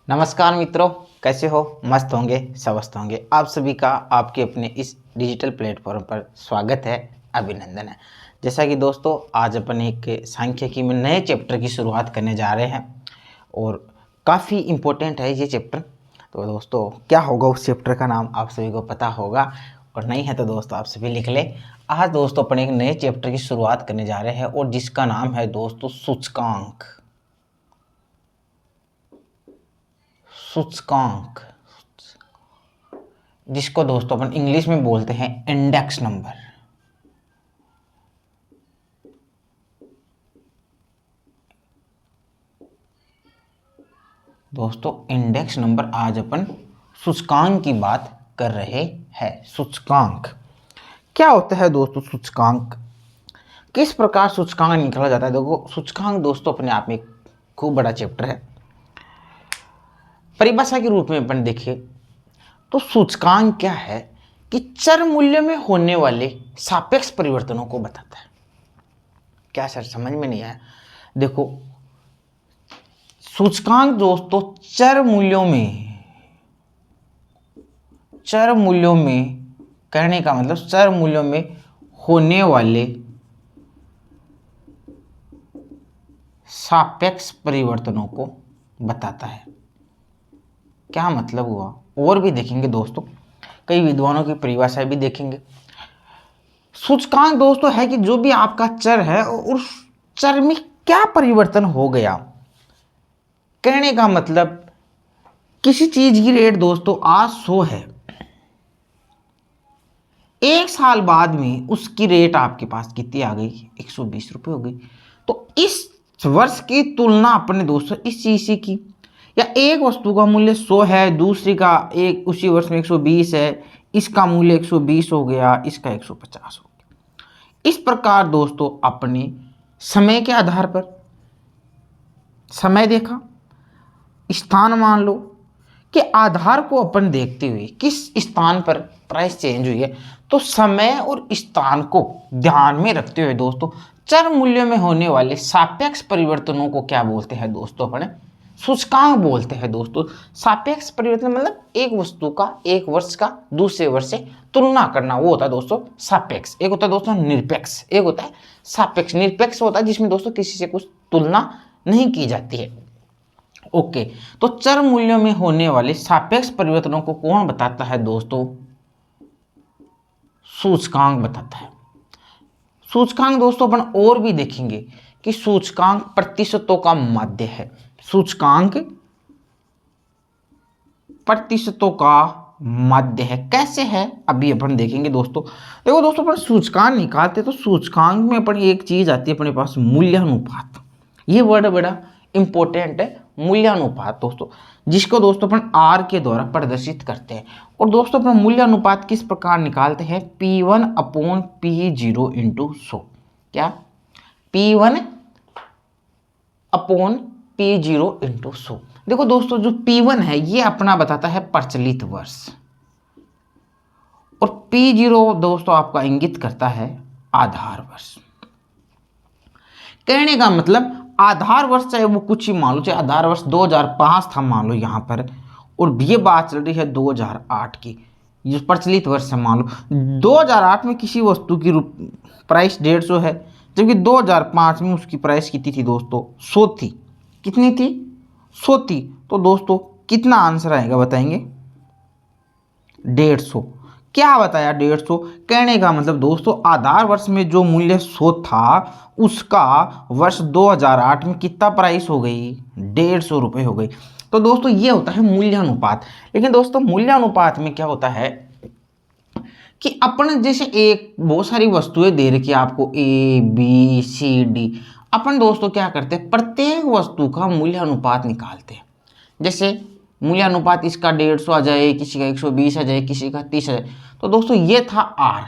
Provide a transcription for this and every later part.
नमस्कार मित्रों, कैसे हो? मस्त होंगे, स्वस्थ होंगे। आप सभी का आपके अपने इस डिजिटल प्लेटफॉर्म पर स्वागत है, अभिनंदन है। जैसा कि दोस्तों आज अपन एक सांख्यिकी में नए चैप्टर की शुरुआत करने जा रहे हैं और काफ़ी इम्पोर्टेंट है ये चैप्टर। तो दोस्तों क्या होगा उस चैप्टर का नाम आप सभी को पता होगा, और नहीं है तो दोस्तों आप सभी लिख लें। आज दोस्तों अपन एक नए चैप्टर की शुरुआत करने जा रहे हैं और जिसका नाम है दोस्तों सूचकांक। सूचकांक जिसको दोस्तों अपन इंग्लिश में बोलते हैं इंडेक्स नंबर। दोस्तों इंडेक्स नंबर आज अपन सूचकांक की बात कर रहे हैं। सूचकांक क्या होता है दोस्तों? सूचकांक किस प्रकार सूचकांक निकाला जाता है? देखो सूचकांक दोस्तों अपने आप में एक खूब बड़ा चैप्टर है। परिभाषा के रूप में अपन देखें तो सूचकांक क्या है कि चर मूल्य में होने वाले सापेक्ष परिवर्तनों को बताता है। क्या सर समझ में नहीं आया? देखो सूचकांक दोस्तों चर मूल्यों में कहने का मतलब चर मूल्यों में होने वाले सापेक्ष परिवर्तनों को बताता है। क्या मतलब हुआ? और भी देखेंगे दोस्तों, कई विद्वानों की परिभाषा भी देखेंगे। सूचकांक दोस्तों है कि जो भी आपका चर है उस चर में क्या परिवर्तन हो गया। कहने का मतलब किसी चीज की रेट दोस्तों आज 100 है, एक साल बाद में उसकी रेट आपके पास कितनी आ गई? 120 रुपये हो गई। तो इस वर्ष की तुलना अपने दोस्तों इस चीज से की, या एक वस्तु का मूल्य 100 है, दूसरी का एक उसी वर्ष में 120 है, इसका मूल्य 120 हो गया, इसका 150 हो गया। इस प्रकार दोस्तों अपने समय के आधार पर समय देखा, स्थान मान लो कि आधार को अपन देखते हुए किस स्थान पर प्राइस चेंज हुई है, तो समय और स्थान को ध्यान में रखते हुए दोस्तों चर मूल्य में होने वाले सापेक्ष परिवर्तनों को क्या बोलते हैं दोस्तों? अपने सूचकांक बोलते हैं दोस्तों। सापेक्ष परिवर्तन मतलब एक वस्तु का एक वर्ष का दूसरे वर्ष से तुलना करना, वो होता है दोस्तों सापेक्ष। एक होता है दोस्तों निरपेक्ष, एक होता है सापेक्ष। निरपेक्ष होता है जिसमें दोस्तों किसी से कुछ तुलना नहीं की जाती है। ओके, तो चर मूल्यों में होने वाले सापेक्ष परिवर्तनों को कौन बताता है दोस्तों? सूचकांक बताता है। सूचकांक दोस्तों अपन और भी देखेंगे कि सूचकांक प्रतिशतों का माध्य है। सूचकांक प्रतिशतों का माध्य है। कैसे है अभी अपन देखेंगे दोस्तों। देखो दोस्तों अपन सूचकांक निकालते तो सूचकांक में अपन एक चीज आती है अपने पास, मूल्यानुपात। ये वर्ड बड़ा इंपॉर्टेंट है, मूल्यानुपात दोस्तों, जिसको दोस्तों अपन आर के द्वारा प्रदर्शित करते हैं। और दोस्तों अपन मूल्यानुपात किस प्रकार निकालते हैं? P1 upon P0 into 100। क्या? P1 upon P0 into 100। देखो दोस्तों जो P1 है ये अपना बताता है प्रचलित वर्ष, और P0 दोस्तों आपका इंगित करता है आधार वर्ष। कहने का मतलब आधार वर्ष चाहे वो कुछ ही मान लो, चाहे आधार वर्ष 2005 था मान लो यहाँ पर, और ये बात चल रही है 2008 की, जो प्रचलित वर्ष है मान लो 2008 में किसी वस्तु की प्राइस 150 है, जबकि 2005 में उसकी प्राइस कितनी थी दोस्तों? 100 थी। कितनी थी? 100 थी। तो दोस्तों कितना आंसर आएगा बताएंगे? 150। क्या बताया? 150। कहने का मतलब दोस्तों आधार वर्ष में जो मूल्य 100 था उसका वर्ष 2008 में कितना प्राइस हो गई? 150 रुपये हो गई। तो दोस्तों ये होता है मूल्यानुपात। लेकिन दोस्तों मूल्यानुपात में क्या होता है कि अपन जैसे एक बहुत सारी वस्तुएं दे रखी है आपको, A B C D, अपन दोस्तों क्या करते हैं प्रत्येक वस्तु का मूल्यानुपात निकालते हैं। जैसे मूल्यानुपात इसका 150 आ जाए, किसी का 120 आ जाए, किसी का 30 आ जाए। तो दोस्तों ये था R।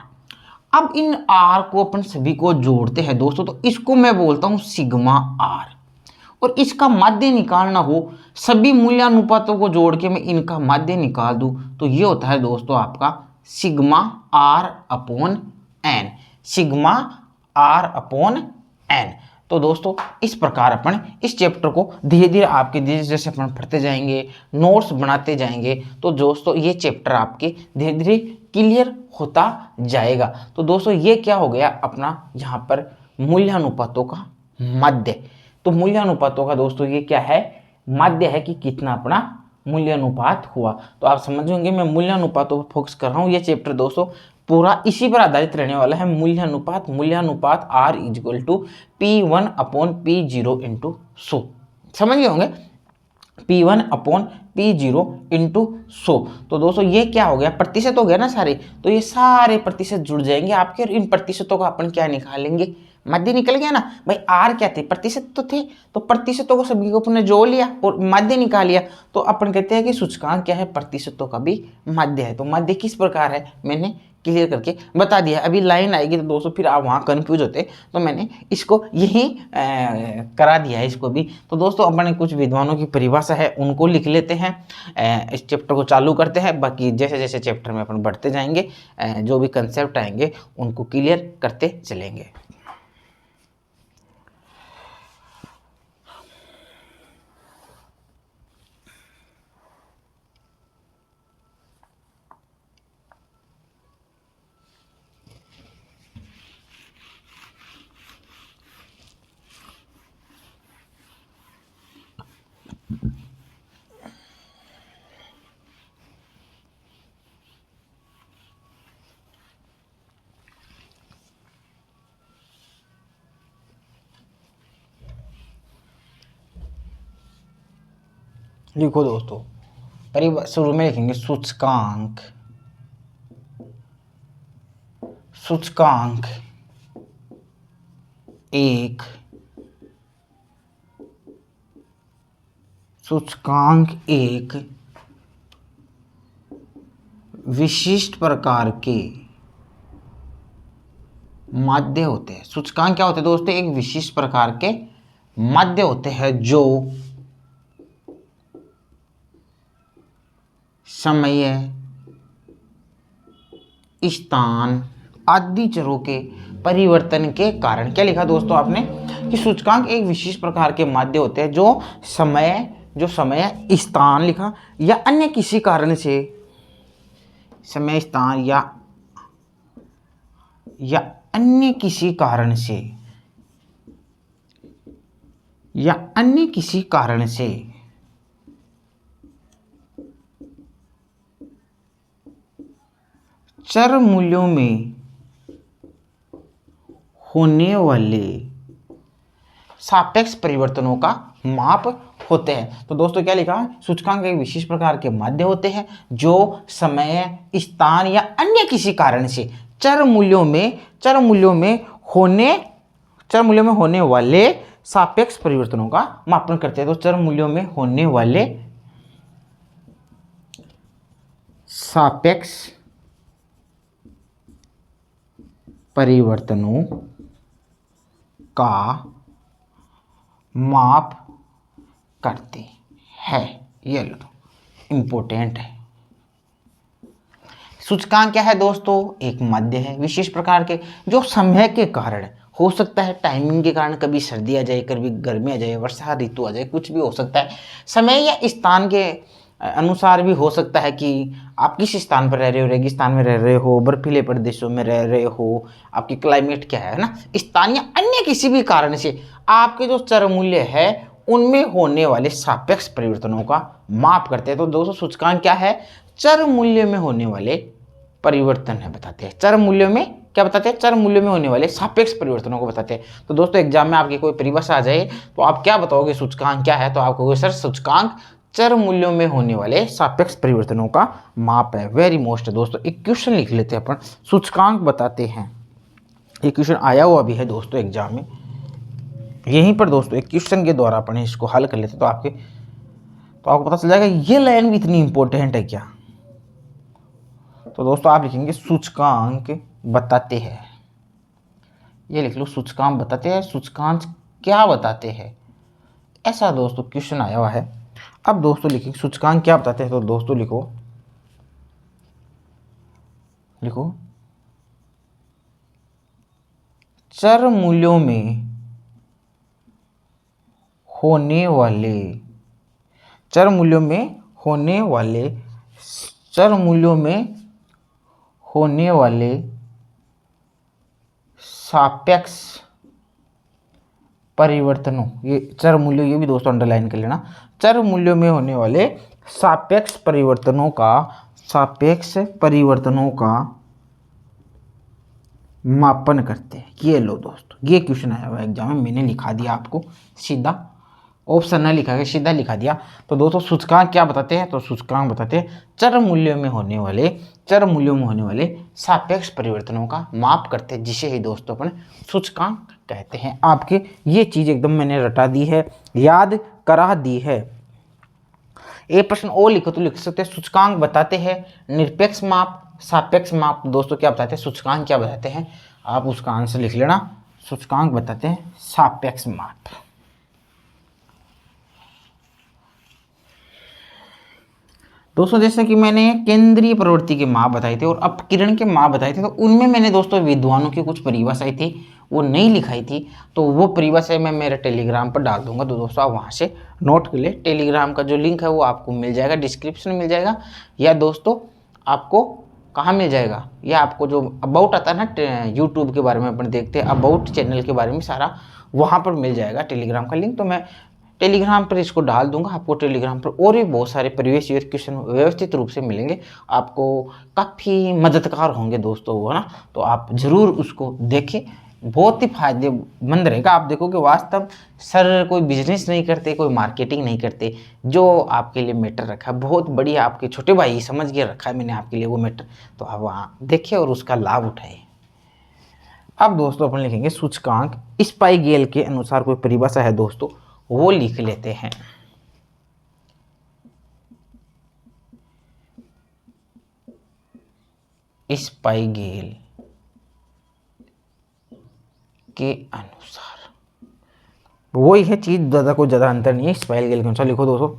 अब इन R को अपन सभी को जोड़ते हैं दोस्तों, तो इसको मैं बोलता हूँ सिग्मा R। और इसका माध्य निकालना हो, सभी मूल्यानुपातों को जोड़ के मैं इनका माध्य निकाल दूं, तो ये होता है दोस्तों आपका sigma R upon N। Sigma R upon N। तो दोस्तों इस प्रकार अपन इस चैप्टर को धीरे धीरे आपके जैसे जैसे अपन पढ़ते जाएंगे, नोट्स बनाते जाएंगे, तो दोस्तों ये चैप्टर आपके धीरे धीरे क्लियर होता जाएगा। तो दोस्तों ये क्या हो गया अपना यहाँ पर मूल्यानुपातों का माध्य। तो मूल्यानुपातों का दोस्तों ये क्या है, माध्य है कि कितना अपना मूल्यानुपात हुआ। तो आप समझ होंगे मैं मूल्यानुपातों पर फोकस कर रहा हूँ। ये चैप्टर दोस्तों पूरा इसी पर आधारित रहने वाला है, मूल्यानुपात। मूल्यानुपात R equal to P1 upon P0 into 100, समझ गए होंगे, P1 अपॉन P0 इंटू 100। तो दोस्तों ये क्या हो गया, प्रतिशत हो गया ना सारे, तो ये सारे प्रतिशत जुड़ जाएंगे आपके, और इन प्रतिशतों का अपन क्या निकालेंगे, मध्य निकल गया ना भाई। आर क्या थे, प्रतिशत तो थे, तो प्रतिशतों को सभी को अपने जोड़ लिया और मध्य निकाल लिया। तो अपन कहते हैं कि सूचकांक क्या है, प्रतिशतों का भी मध्य है। तो मध्य किस प्रकार है मैंने क्लियर करके बता दिया। अभी लाइन आएगी तो दोस्तों फिर आप वहाँ कंफ्यूज होते, तो मैंने इसको यही करा दिया है इसको भी। तो दोस्तों अपने कुछ विद्वानों की परिभाषा है उनको लिख लेते हैं, इस चैप्टर को चालू करते हैं। बाकी जैसे जैसे चैप्टर में अपन बढ़ते जाएंगे, जो भी कंसेप्ट आएंगे उनको क्लियर करते चलेंगे। लिखो दोस्तों, शुरू में लिखेंगे सूचकांक। सूचकांक एक विशिष्ट प्रकार के माध्य होते हैं। सूचकांक क्या होते हैं दोस्तों, एक विशिष्ट प्रकार के माध्य होते हैं जो समय, स्थान आदि चरों के परिवर्तन के कारण, क्या लिखा दोस्तों आपने कि सूचकांक एक विशिष्ट प्रकार के माध्य होते हैं जो समय स्थान लिखा या अन्य किसी कारण से, समय स्थान या अन्य किसी कारण से चर मूल्यों में होने वाले सापेक्ष परिवर्तनों का माप होते हैं। तो दोस्तों क्या लिखा, सूचकांक एक विशिष्ट प्रकार के माध्य होते हैं जो समय, स्थान या अन्य किसी कारण से चर मूल्यों में होने वाले सापेक्ष परिवर्तनों का मापन करते हैं। तो चर मूल्यों में होने वाले सापेक्ष परिवर्तनों का माप करते हैं। ये लो, इंपॉर्टेंट है। सूचकांक क्या है दोस्तों, एक माध्य है विशेष प्रकार के जो समय के कारण, हो सकता है टाइमिंग के कारण, कभी सर्दी आ जाए, कभी गर्मी आ जाए, वर्षा ऋतु आ जाए, कुछ भी हो सकता है। समय या स्थान के अनुसार भी हो सकता है कि आप किस स्थान पर रह रहे हो, रेगिस्तान में रह रहे हो, बर्फीले प्रदेशों में रह रहे हो, आपकी क्लाइमेट क्या है ना, स्थान या अन्य किसी भी कारण से आपके जो चर मूल्य है उनमें होने वाले सापेक्ष परिवर्तनों का माप करते हैं। तो दोस्तों सूचकांक क्या है, चर मूल्य में होने वाले परिवर्तन है, बताते हैं। चर मूल्यों में क्या बताते हैं, चर मूल्यों में होने वाले सापेक्ष परिवर्तनों को बताते हैं। तो दोस्तों एग्जाम में आपकी कोई परिभाषा आ जाए तो आप क्या बताओगे सूचकांक क्या है, तो आप कहोगे सर सूचकांक चर मूल्यों में होने वाले सापेक्ष परिवर्तनों का माप है। वेरी मोस्ट है दोस्तों। एक क्वेश्चन लिख लेते हैं अपन, सूचकांक बताते हैं। एक क्वेश्चन आया हुआ भी है दोस्तों एग्जाम में, यहीं पर दोस्तों एक क्वेश्चन के द्वारा अपन इसको हल कर लेते तो आपको पता चल जाएगा ये लाइन भी इतनी इंपॉर्टेंट है क्या। तो दोस्तों आप लिखेंगे सूचकांक बताते हैं, ये लिख लो, सूचकांक बताते हैं। सूचकांक क्या बताते हैं, ऐसा दोस्तों क्वेश्चन आया हुआ है। अब दोस्तों लिखेंगे सूचकांक क्या बताते हैं, तो दोस्तों लिखो चर मूल्यों में होने वाले चर मूल्यों में होने वाले चर मूल्यों में होने वाले सापेक्ष परिवर्तनों, ये चर मूल्यों, ये भी दोस्तों अंडरलाइन कर लेना, चर मूल्यों में होने वाले सापेक्ष परिवर्तनों का मापन करते हैं। ये लो दोस्तों, ये क्वेश्चन आया हुआ एग्जाम में, मैंने लिखा दिया आपको सीधा, ऑप्शन न लिखा गया, सीधा लिखा दिया। तो दोस्तों सूचकांक क्या बताते हैं, तो सूचकांक बताते हैं चर मूल्यों में होने वाले सापेक्ष परिवर्तनों का माप करते हैं, जिसे ही दोस्तों अपन सूचकांक कहते हैं। आपके ये चीज एकदम मैंने रटा दी है, याद करा दी है। एक प्रश्न और लिखो तो लिख सकते हैं, सूचकांक बताते हैं निरपेक्ष माप, सापेक्ष माप। दोस्तों क्या बताते हैं, सूचकांक क्या बताते हैं, आप उसका आंसर लिख लेना। सूचकांक बताते हैं सापेक्ष माप। दोस्तों जैसे कि मैंने केंद्रीय प्रवृत्ति के माप बताए थे और अपकिरण के माप बताए थे, तो उनमें मैंने दोस्तों विद्वानों की कुछ परिभाषाएं थी वो नहीं लिखाई थी, तो वो परिभाषाएं मैं मेरे टेलीग्राम पर डाल दूंगा, तो दोस्तों आप वहां से नोट कर ले। टेलीग्राम का जो लिंक है वो आपको मिल जाएगा, डिस्क्रिप्शन में मिल जाएगा, या दोस्तों आपको कहाँ मिल जाएगा, या आपको जो अबाउट आता है ना यूट्यूब के बारे में अपन देखते हैं, अबाउट चैनल के बारे में सारा वहाँ पर मिल जाएगा टेलीग्राम का लिंक। तो मैं टेलीग्राम पर इसको डाल दूंगा, आपको टेलीग्राम पर और भी बहुत सारे परिवेश क्वेश्चन व्यवस्थित रूप से मिलेंगे, आपको काफ़ी मददगार होंगे दोस्तों वो, है ना। तो आप ज़रूर उसको देखें, बहुत ही फायदेमंद रहेगा। आप देखोगे वास्तव सर कोई बिजनेस नहीं करते, कोई मार्केटिंग नहीं करते, जो आपके लिए मैटर रखा है बहुत बढ़िया, आपके छोटे भाई समझ के रखा है मैंने आपके लिए वो मैटर, तो आप वहाँ देखिए और उसका लाभ उठाइए। अब दोस्तों अपन लिखेंगे सूचकांक, स्पाइगेल के अनुसार कोई परिभाषा है दोस्तों, वो लिख लेते हैं। स्पाइगेल के अनुसार वही है चीज, ज्यादा कोई ज्यादा अंतर नहीं है। स्पाइगेल के अनुसार लिखो दोस्तों,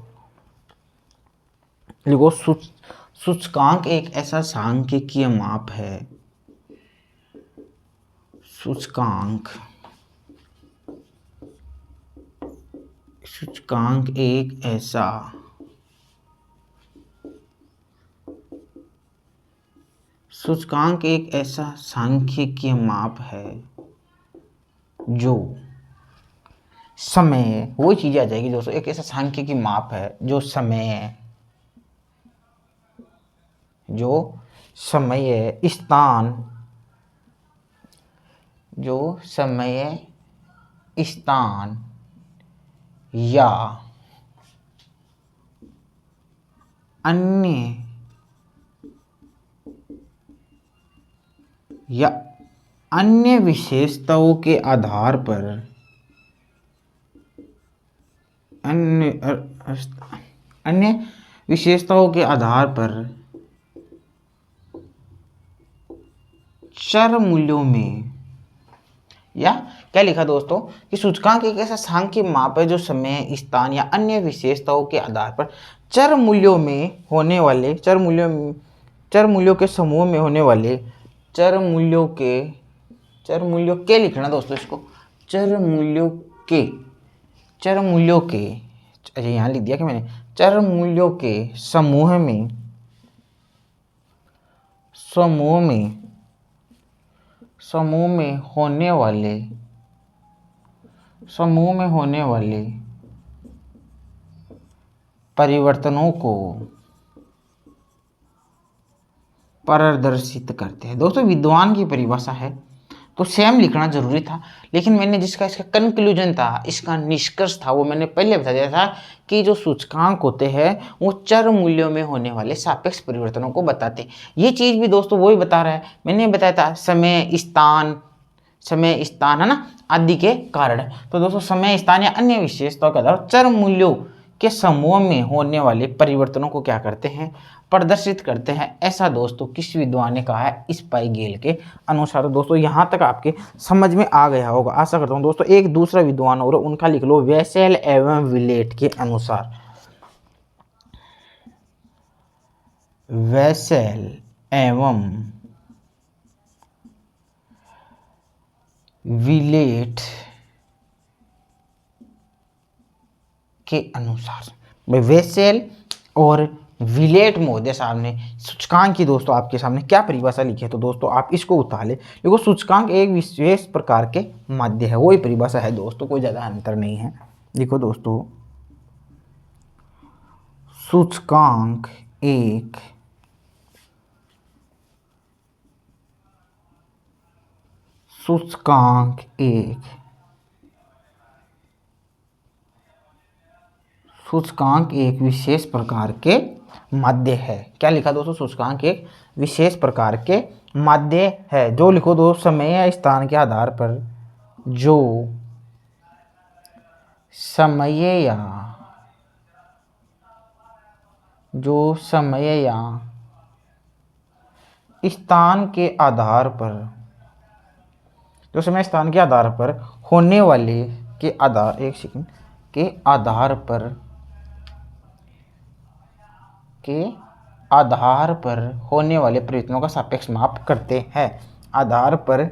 लिखो सूचकांक एक ऐसा सांख्यिकीय माप है, सूचकांक एक ऐसा सांख्यिकीय माप है जो समय, वो चीज आ जाएगी दोस्तों, एक ऐसा सांख्यिकीय माप है जो समय स्थान या अन्य विशेषताओं के आधार पर अन्य विशेषताओं के आधार पर चर मूल्यों में, या क्या लिखा दोस्तों कि सूचकांक एक ऐसा सांख्यिकीय माप है जो समय, स्थान या अन्य विशेषताओं के आधार पर चर मूल्यों के समूह में होने वाले चर मूल्यों के लिखना दोस्तों इसको, चर मूल्यों के अच्छा यहाँ लिख दिया कि मैंने, चर मूल्यों के समूह में होने वाले परिवर्तनों को प्रदर्शित करते हैं। दोस्तों विद्वान की परिभाषा है तो सेम लिखना जरूरी था, लेकिन मैंने इसका कंक्लूजन था, इसका निष्कर्ष था, वो मैंने पहले बता दिया था कि जो सूचकांक होते हैं वो चर मूल्यों में होने वाले सापेक्ष परिवर्तनों को बताते हैं। ये चीज़ भी दोस्तों वही बता रहा है, मैंने बताया था समय स्थान है ना आदि के कारण। तो दोस्तों समय, स्थान या अन्य विशेषताओं के आधार चर मूल्यों के समूह में होने वाले परिवर्तनों को क्या करते हैं, प्रदर्शित करते हैं। ऐसा दोस्तों किस विद्वान ने कहा है, स्पाइगेल के अनुसार। तो दोस्तों यहाँ तक आपके समझ में आ गया होगा, आशा करता हूँ। दोस्तों एक दूसरा विद्वान और उनका लिख लो, वेसेल एवं विलेट के अनुसार। वेसेल एवं विलेट के अनुसार। भाई वेसेल और विलेट महोदय साहब ने सूचकांक की दोस्तों आपके सामने क्या परिभाषा लिखी है, तो दोस्तों आप इसको उतार ले। देखो सूचकांक एक विशेष प्रकार के माध्य है, वही परिभाषा है दोस्तों, कोई ज़्यादा अंतर नहीं है। देखो दोस्तों, सूचकांक एक सूचकांक एक विशेष प्रकार के माध्य है। क्या लिखा दोस्तों? सूचकांक एक विशेष प्रकार के माध्य है। जो लिखो दोस्तों, समय या स्थान के आधार पर जो समय या स्थान के आधार पर होने वाले के आधार पर होने वाले परिवर्तनों का सापेक्ष माप करते हैं। आधार पर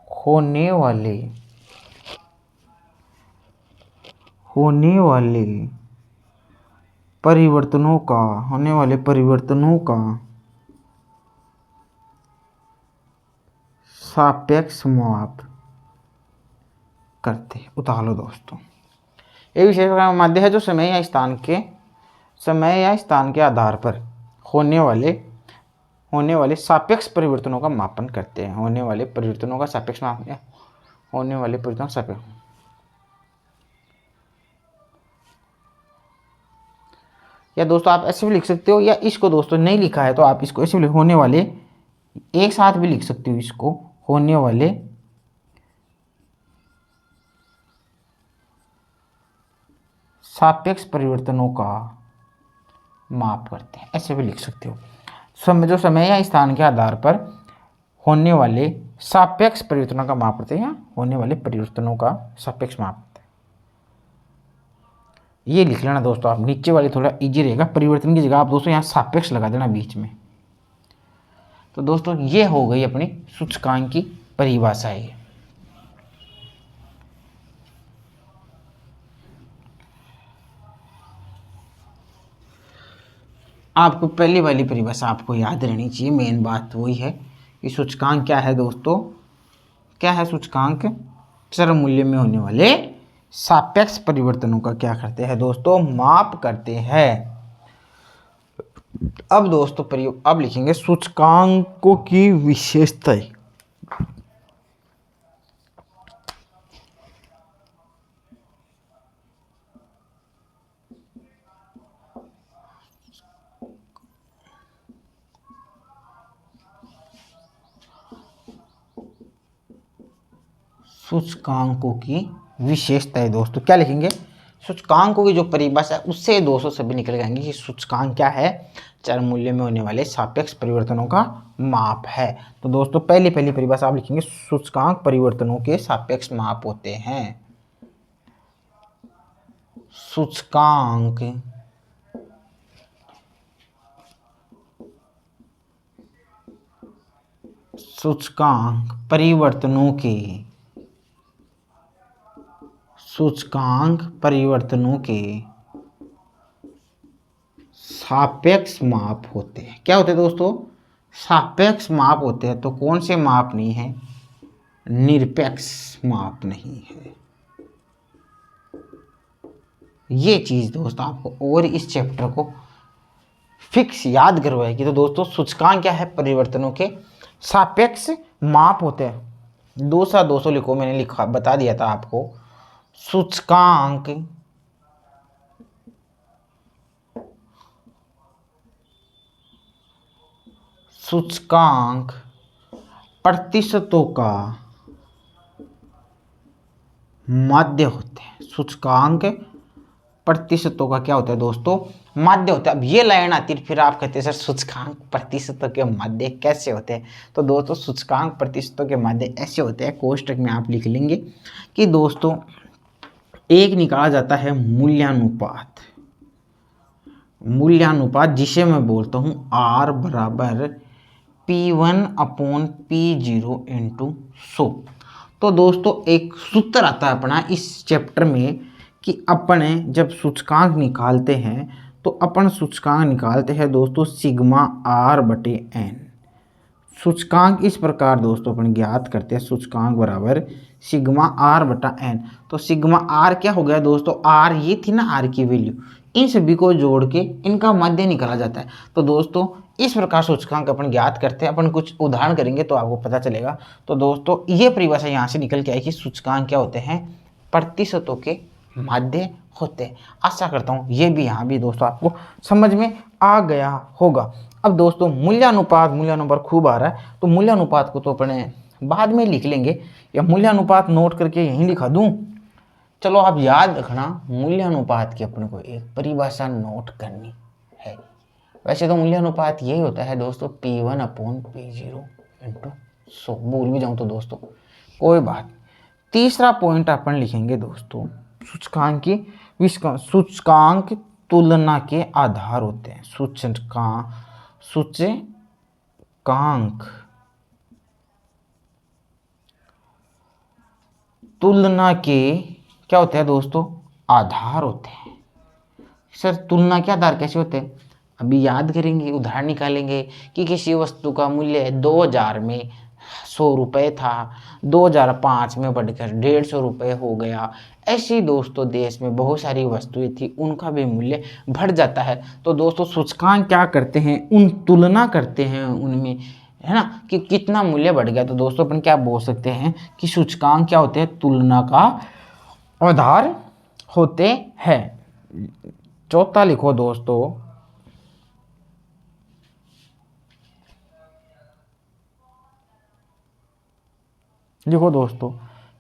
होने वाले परिवर्तनों का सापेक्ष माप करते हैं। उतार लो दोस्तों, एक विशेष प्रकार का माध्य है जो समय या स्थान के आधार पर होने वाले सापेक्ष परिवर्तनों का मापन करते हैं। होने वाले परिवर्तनों का सापेक्ष माप, या दोस्तों आप ऐसे भी लिख सकते हो, या इसको दोस्तों नहीं लिखा है तो आप इसको ऐसे भी होने वाले एक साथ भी लिख सकते हो। इसको होने वाले सापेक्ष परिवर्तनों का माप करते हैं, ऐसे भी लिख सकते हो। जो समय या स्थान के आधार पर होने वाले सापेक्ष परिवर्तनों का माप करते हैं, या होने वाले परिवर्तनों का सापेक्ष माप करते हैं। ये लिख लेना दोस्तों आप, नीचे वाले थोड़ा इजी रहेगा। परिवर्तन की जगह आप दोस्तों यहाँ सापेक्ष लगा देना बीच में। तो दोस्तों ये हो गई अपनी सूचकांक की परिभाषा है। आपको पहली वाली परिभाषा आपको याद रहनी चाहिए। मेन बात वही है कि सूचकांक क्या है दोस्तों? क्या है सूचकांक? चर मूल्य में होने वाले सापेक्ष परिवर्तनों का क्या करते हैं दोस्तों? माप करते हैं। अब दोस्तों अब लिखेंगे सूचकांकों की विशेषताएं। सूचकांकों की विशेषताएं दोस्तों क्या लिखेंगे? सूचकांकों की जो परिभाषा है उससे दोस्तों सभी निकल जाएंगे कि सूचकांक क्या है? चर मूल्य में होने वाले सापेक्ष परिवर्तनों का माप है। तो दोस्तों पहली परिभाषा आप लिखेंगे, सूचकांक परिवर्तनों के सापेक्ष माप होते हैं। सूचकांक परिवर्तनों के सापेक्ष माप होते हैं। क्या होते हैं दोस्तों? सापेक्ष माप होते हैं। तो कौन से माप नहीं है? निरपेक्ष माप नहीं है। ये चीज दोस्तों आपको और इस चैप्टर को फिक्स याद करवाएगी। तो दोस्तों सूचकांक क्या है? परिवर्तनों के सापेक्ष माप होते हैं। 200 लिखो, मैंने लिखा बता दिया था आपको। सूचकांक प्रतिशतों का माध्य होते हैं। सूचकांक प्रतिशतों का क्या होता है दोस्तों? माध्य होता है। अब ये लाइन आती है, फिर आप कहते हैं सर सूचकांक प्रतिशतों के माध्य कैसे होते हैं? तो दोस्तों सूचकांक प्रतिशतों के माध्य ऐसे होते हैं, कोष्टक में आप लिख लेंगे कि दोस्तों एक निकाला जाता है मूल्यानुपात, जिसे मैं बोलता हूं R बराबर P1/P0 × 100। तो दोस्तों एक सूत्र आता है अपना इस चैप्टर में कि अपने जब सूचकांक निकालते हैं तो अपन सूचकांक निकालते हैं दोस्तों सिग्मा आर बटे एन। सूचकांक इस प्रकार दोस्तों अपन ज्ञात करते हैं, सूचकांक बराबर सिग्मा आर बटा एन। तो सिग्मा आर क्या हो गया दोस्तों, आर ये थी ना आर की वैल्यू, इन सभी को जोड़ के इनका मध्य निकाला जाता है। तो दोस्तों इस प्रकार सूचकांक अपन ज्ञात करते हैं। अपन कुछ उदाहरण करेंगे तो आपको पता चलेगा। तो दोस्तों ये परिभाषा यहाँ से निकल के आई कि सूचकांक क्या होते हैं, प्रतिशतों के माध्य होते हैं। आशा करता हूँ ये भी यहाँ भी दोस्तों आपको समझ में आ गया होगा। अब दोस्तों मूल्यानुपात खूब आ रहा है, तो मूल्यानुपात को तो अपने बाद में लिख लेंगे, या मूल्यानुपात नोट करके यहीं लिखा दूं। चलो आप याद रखना, मूल्यानुपात की अपने को एक परिभाषा नोट करनी है। वैसे तो मूल्यानुपात यही होता है दोस्तों P1/P0 इंटू 100। भूल भी जाऊँ तो दोस्तों कोई बात। तीसरा पॉइंट अपन लिखेंगे दोस्तों, सूचकांक तुलना के आधार होते हैं। सूचकांक तुलना के क्या होते हैं दोस्तों, आधार होते हैं। सर तुलना के आधार कैसे होते हैं, अभी याद करेंगे, उदाहरण निकालेंगे कि किसी वस्तु का मूल्य 2000 में 100 रुपये था, 2005 में बढ़कर 150 रुपये हो गया। ऐसी दोस्तों देश में बहुत सारी वस्तुएं थी, उनका भी मूल्य बढ़ जाता है। तो दोस्तों सूचकांक क्या करते हैं, उन तुलना करते हैं उनमें, है ना, कि कितना मूल्य बढ़ गया। तो दोस्तों अपन क्या बोल सकते हैं कि सूचकांक क्या होते हैं, तुलना का आधार होते हैं। चौथा लिखो दोस्तों, देखो दोस्तों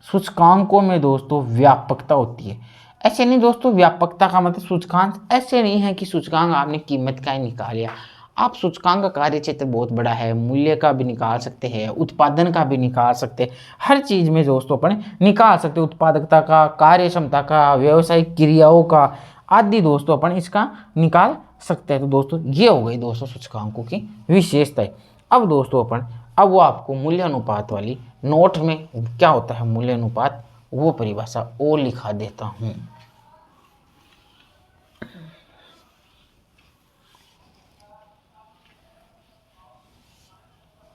सूचकांकों में दोस्तों व्यापकता होती है। ऐसे नहीं दोस्तों, व्यापकता का मतलब सूचकांक ऐसे नहीं है कि सूचकांक आपने कीमत का ही निकाल लिया। आप सूचकांक का कार्य क्षेत्र बहुत बड़ा है, मूल्य का भी निकाल सकते हैं, उत्पादन का भी निकाल सकते हैं, हर चीज़ में दोस्तों अपन निकाल सकते हैं, उत्पादकता का, कार्य क्षमता का, व्यावसायिक क्रियाओं का आदि दोस्तों अपन इसका निकाल सकते हैं। तो दोस्तों ये हो गई दोस्तों सूचकांकों की विशेषताएं। अब दोस्तों अब वो आपको मूल्यानुपात वाली नोट में क्या होता है मूल्यानुपात, वो परिभाषा और लिखा देता हूं।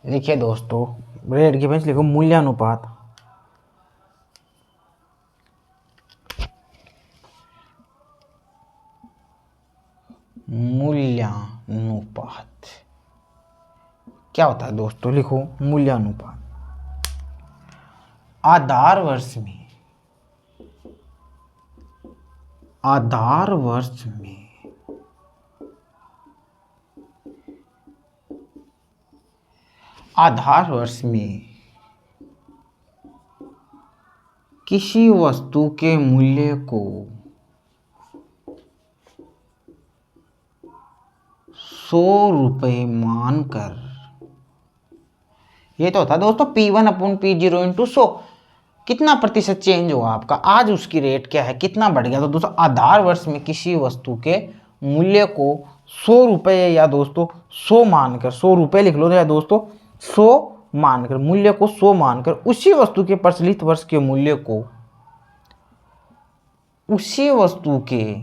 देखिए दोस्तों, रेड की पेंसिल लिखो मूल्यानुपात। मूल्यानुपात क्या होता है दोस्तों, लिखो मूल्यानुपात। आधार वर्ष में किसी वस्तु के मूल्य को 100 रुपये मानकर, ये तो होता है दोस्तों P1/P0 इंटू 100। कितना प्रतिशत चेंज हुआ आपका, आज उसकी रेट क्या है, कितना बढ़ गया। तो दोस्तों आधार वर्ष में किसी वस्तु के मूल्य को 100 रुपये या दोस्तों 100 मानकर, 100 रुपये लिख लो या दोस्तों 100 मानकर, मूल्य को 100 मानकर उसी वस्तु के प्रचलित वर्ष के मूल्य को उसी वस्तु के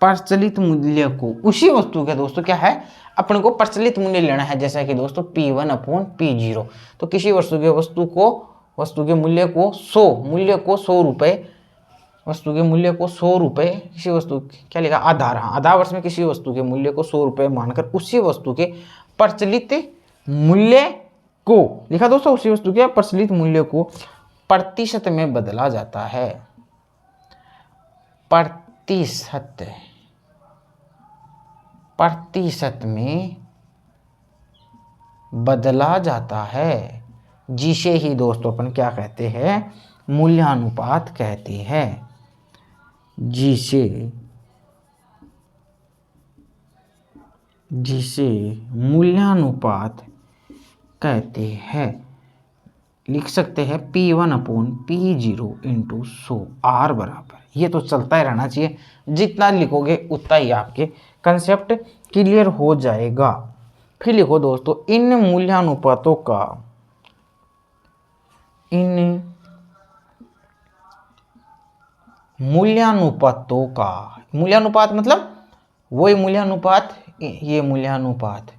प्रचलित मूल्य को, उसी वस्तु के दोस्तों क्या है, अपने को प्रचलित मूल्य लेना है। जैसा कि दोस्तों P1/P0, तो किसी वस्तु के मूल्य को 100 रुपये, वस्तु के मूल्य को 100 रुपये, किसी वस्तु क्या लिखा, आधार वर्ष में किसी वस्तु के मूल्य को 100 रुपये मानकर उसी वस्तु के प्रचलित मूल्य को लिखा दोस्तों, उसी वस्तु के प्रचलित मूल्य को प्रतिशत में बदला जाता है। प्रतिशत में बदला जाता है, जिसे ही दोस्तों अपन क्या कहते हैं, मूल्यानुपात कहते हैं। जिसे मूल्यानुपात कहते हैं। लिख सकते हैं P1/P0 इंटू 100 R बराबर, ये तो चलता ही रहना चाहिए, जितना लिखोगे उतना ही आपके कंसेप्ट क्लियर हो जाएगा। फिर लिखो दोस्तों, इन मूल्यानुपातों का, इन मूल्यानुपातों का, मूल्यानुपात मतलब वही मूल्यानुपात, ये मूल्यानुपात,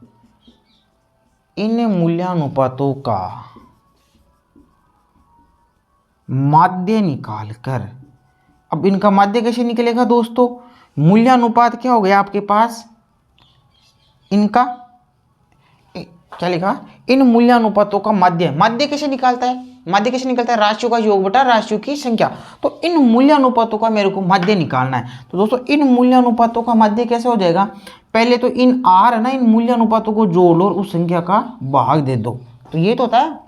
इन मूल्यानुपातों का माध्य निकाल कर, अब इनका माध्य कैसे निकलेगा दोस्तों, मूल्यानुपात क्या हो गया आपके पास, इनका क्या लिखा, इन मूल्यानुपातों का माध्य, माध्य कैसे निकालता है, माध्य कैसे निकलता है, राशियों का योग बटा राशियों की संख्या। तो इन मूल्यानुपातों का मेरे को माध्य निकालना है। तो दोस्तों इन मूल्यानुपातों का माध्य कैसे हो जाएगा, पहले तो इन आर है ना, इन मूल्यानुपातों को जोड़ लो और उस संख्या का भाग दे दो। तो ये तो होता है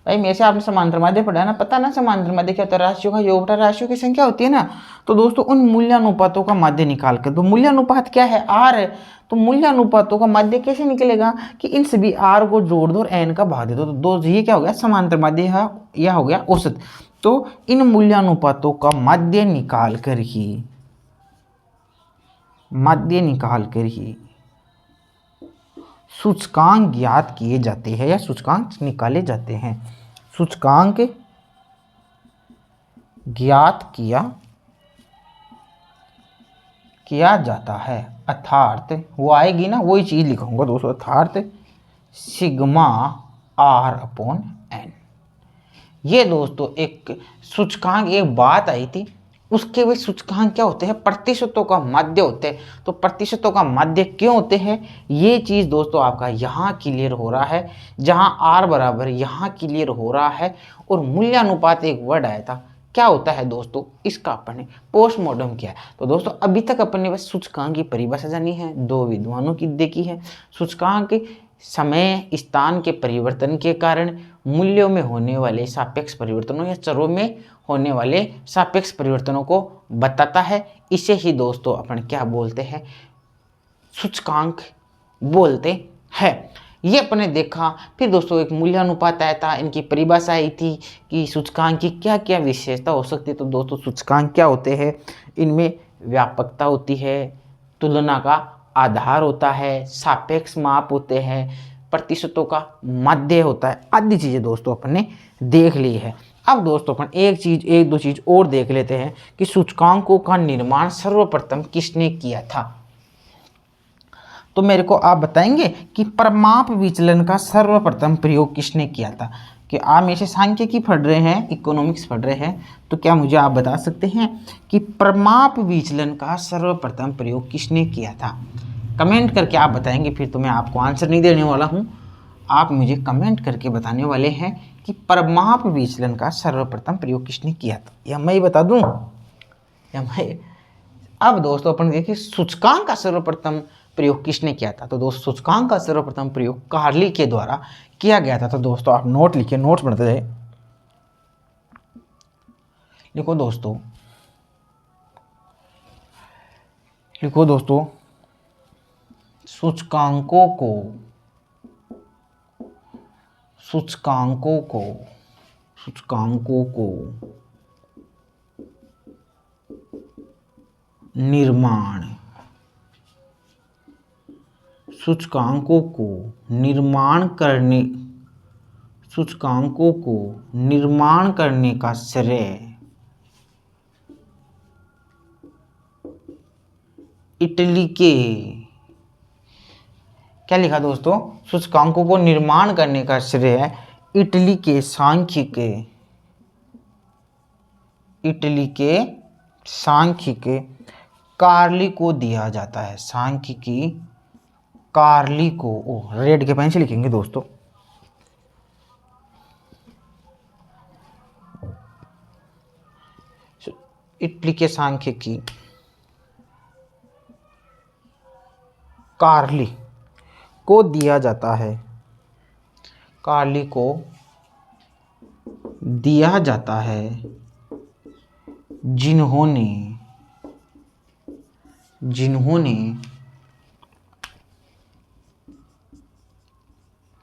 भाई, मेरे से आपने समांतर माध्य पढ़ा है ना, पता ना समांतर माध्य क्या होता है, राशियों का योग बटा राशियों की संख्या होती है ना। तो दोस्तों उन मूल्यानुपातों का माध्य निकाल कर, तो मूल्यानुपात क्या है, आर है, तो मूल्यानुपातों का माध्य कैसे निकलेगा कि इन सभी आर को जोड़ दो और एन का भाग दे दो। तो दोस्त ये क्या हो गया, समांतर माध्य, यह हो गया औसत। तो इन मूल्यानुपातों का माध्य निकाल कर ही, माध्य निकाल कर ही सूचकांक ज्ञात किए जाते हैं या सूचकांक निकाले जाते हैं। सूचकांक ज्ञात किया जाता है, अर्थात वो आएगी ना, वही चीज लिखूंगा दोस्तों, अर्थात सिग्मा R/N। ये दोस्तों एक सूचकांक, एक बात आई थी, उसके वे सूचकांक क्या होते हैं, प्रतिशतों का माध्य होते हैं। तो प्रतिशतों का माध्य क्यों होते हैं, ये चीज़ दोस्तों आपका यहाँ क्लियर हो रहा है, जहाँ R बराबर यहाँ क्लियर हो रहा है। और मूल्यानुपात एक वर्ड आया था, क्या होता है दोस्तों, इसका अपन ने पोस्टमार्टम किया है। तो दोस्तों अभी तक अपन ने बस सूचकांक की परिभाषा जानी है, दो विद्वानों की देखी है। सूचकांक समय स्थान के परिवर्तन के कारण मूल्यों में होने वाले सापेक्ष परिवर्तनों या चरों में होने वाले सापेक्ष परिवर्तनों को बताता है। इसे ही दोस्तों अपन क्या बोलते हैं, सूचकांक बोलते हैं। ये अपने देखा। फिर दोस्तों एक मूल्यानुपात आया था, इनकी परिभाषा आई थी कि सूचकांक की क्या क्या विशेषता हो सकती है। तो दोस्तों सूचकांक क्या होते हैं, इनमें व्यापकता होती है, तुलना का आधार होता है, सापेक्ष माप होते हैं, प्रतिशतों का माध्य होता है, आदि चीज़ें दोस्तों अपन ने देख ली है। अब दोस्तों अपन एक दो चीज़ और देख लेते हैं कि सूचकांकों का निर्माण सर्वप्रथम किसने किया था। तो मेरे को आप बताएंगे कि परमाप विचलन का सर्वप्रथम प्रयोग किसने किया था। कि आप मेरे से सांख्यिकी पढ़ रहे हैं, इकोनॉमिक्स पढ़ रहे हैं, तो क्या मुझे आप बता सकते हैं कि परमाप विचलन का सर्वप्रथम प्रयोग किसने किया था। कमेंट करके आप बताएंगे, फिर तो मैं आपको आंसर नहीं देने वाला हूँ, आप मुझे कमेंट करके बताने वाले हैं कि परमाप विचलन का सर्वप्रथम प्रयोग किसने किया था, या मैं ही बता दूँ या मैं। अब दोस्तों अपन देखिए सूचकांक का सर्वप्रथम प्रयोग किसने किया था। तो दोस्तों सूचकांक का सर्वप्रथम प्रयोग कार्ली के द्वारा किया गया था। तो दोस्तों आप नोट लिखिए, नोट्स बढ़ते जाए। लिखो दोस्तों, लिखो दोस्तों, सूचकांकों को सूचकांकों को सूचकांकों को निर्माण सूचकांकों को निर्माण करने का श्रेय इटली के, क्या लिखा दोस्तों, सूचकांकों को निर्माण करने का श्रेय इटली के सांख्यिकी कार्ली को दिया जाता है। सांख्यिकी कार्ली को, रेड के पेन से लिखेंगे दोस्तों, इटली के सांख्यिकी कार्ली को दिया जाता है, कार्ली को दिया जाता है, जिन्होंने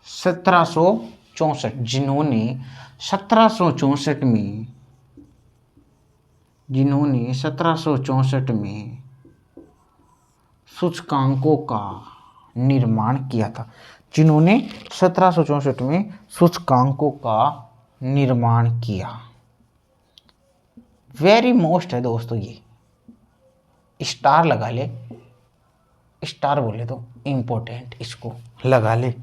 1754 जिन्होंने 1764 में सूचकांकों का निर्माण किया था, जिन्होंने 1764 में सूचकांकों का निर्माण किया। वेरी मोस्ट है दोस्तों, ये स्टार लगा ले, स्टार बोले तो इम्पोर्टेंट, इसको लगा ले।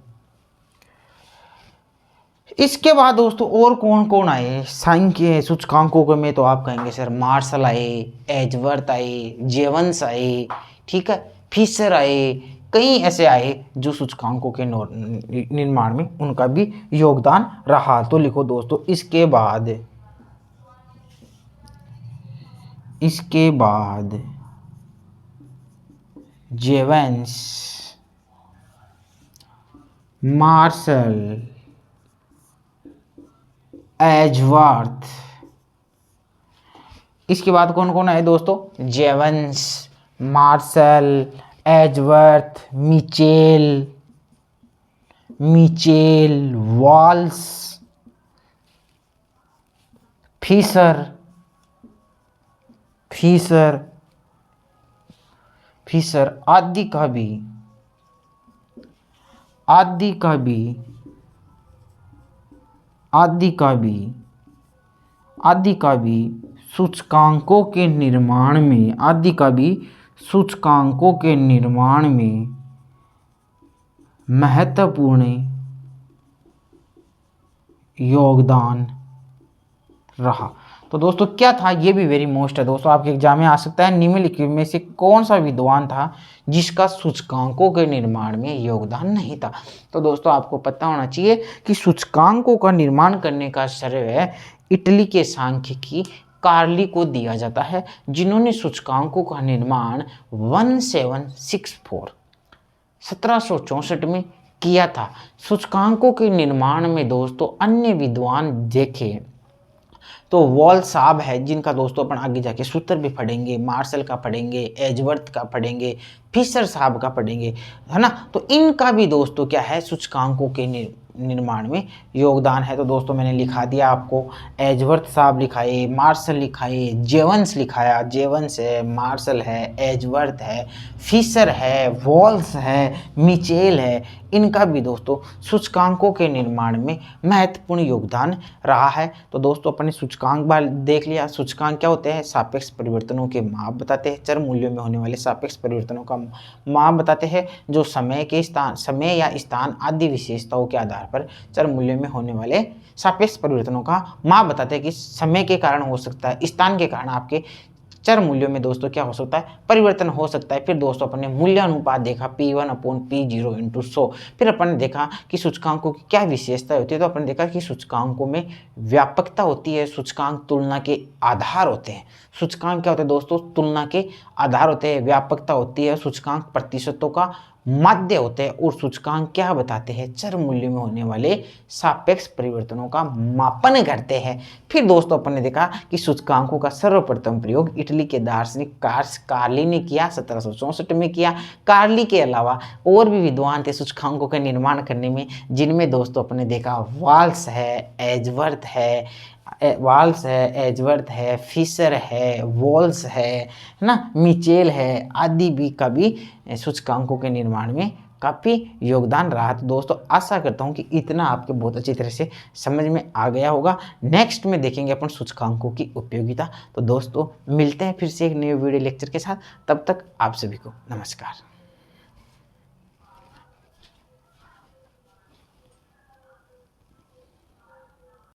इसके बाद दोस्तों और कौन कौन आए सांख्यिकीय सूचकांकों में, तो आप कहेंगे सर मार्शल आए, एजवर्थ आए, जेवंस आए, ठीक है, फिशर आए, कई ऐसे आए जो सूचकांकों के निर्माण में उनका भी योगदान रहा। तो लिखो दोस्तों, इसके बाद जेवंस, मार्शल, एजवर्थ, इसके बाद कौन कौन आए दोस्तों? Jevons, Marshall, Edgeworth, Mitchell, Walras, Fisher आदि का भी सूचकांकों के निर्माण में महत्वपूर्ण योगदान रहा। तो दोस्तों क्या था, ये भी वेरी मोस्ट है दोस्तों, आपके एग्जाम में आ सकता है। निम्नलिखित में से कौन सा विद्वान था जिसका सूचकांकों के निर्माण में योगदान नहीं था? तो दोस्तों आपको पता होना चाहिए कि सूचकांकों का निर्माण करने का श्रेय इटली के सांख्यिकी कार्ली को दिया जाता है, जिन्होंने सूचकांकों का निर्माण 1764 में किया था। सूचकांकों के निर्माण में दोस्तों अन्य विद्वान देखें तो वॉल साहब है, जिनका दोस्तों अपन आगे जाके सूत्र भी पढ़ेंगे, मार्शल का पढ़ेंगे, एजवर्थ का पढ़ेंगे, फिशर साहब का पढ़ेंगे, है ना। तो इनका भी दोस्तों क्या है, सूचकांकों के निर्माण में योगदान है। तो दोस्तों मैंने लिखा दिया आपको, एजवर्थ साहब लिखाए, मार्शल लिखाए, जेवंस लिखाया, जेवंस है, मार्शल है, एजवर्थ है, फिशर है, वॉल्स है, मिचेल है, इनका भी दोस्तों सूचकांकों के निर्माण में महत्वपूर्ण योगदान रहा है। तो दोस्तों अपने सूचकांक बार देख लिया। सूचकांक क्या होते हैं? सापेक्ष परिवर्तनों के माप बताते हैं, चर मूल्यों में होने वाले सापेक्ष परिवर्तनों का माप बताते हैं, जो समय या स्थान आदि विशेषताओं के आधार पर चर मूल्यों में होने वाले सापेक्ष परिवर्तनों का माप बताते हैं कि समय के कारण हो सकता है, स्थान के कारण आपके चर मूल्यों में दोस्तों क्या हो सकता है, परिवर्तन हो सकता है। फिर दोस्तों अपन ने मूल्यानुपात देखा P1/P0/100। फिर अपन ने देखा कि सूचकांकों की क्या विशेषता होती है। तो अपन ने देखा कि सूचकांकों में व्यापकता होती है, सूचकांक तुलना के आधार होते हैं। सूचकांक क्या होते हैं दोस्तों? तुलना के आधार होते हैं। व्यापकता होती है, सूचकांक प्रतिशतों का माध्य होते हैं, और सूचकांक क्या बताते हैं? चर मूल्य में होने वाले सापेक्ष परिवर्तनों का मापन करते हैं। फिर दोस्तों अपन ने देखा कि सूचकांकों का सर्वप्रथम प्रयोग इटली के दार्शनिक कार्ली ने किया, 1764 में किया। कार्ली के अलावा और भी विद्वान थे सूचकांकों का निर्माण करने में, जिनमें दोस्तों अपन ने देखा वॉल्स है, एजवर्थ है, फिशर है, वॉल्स है ना, मिचेल है, आदि भी का भी सूचकांकों के निर्माण में काफ़ी योगदान रहा। तो दोस्तों आशा करता हूँ कि इतना आपके बहुत अच्छी तरह से समझ में आ गया होगा। नेक्स्ट में देखेंगे अपन सूचकांकों की उपयोगिता। तो दोस्तों मिलते हैं फिर से एक नए वीडियो लेक्चर के साथ, तब तक आप सभी को नमस्कार।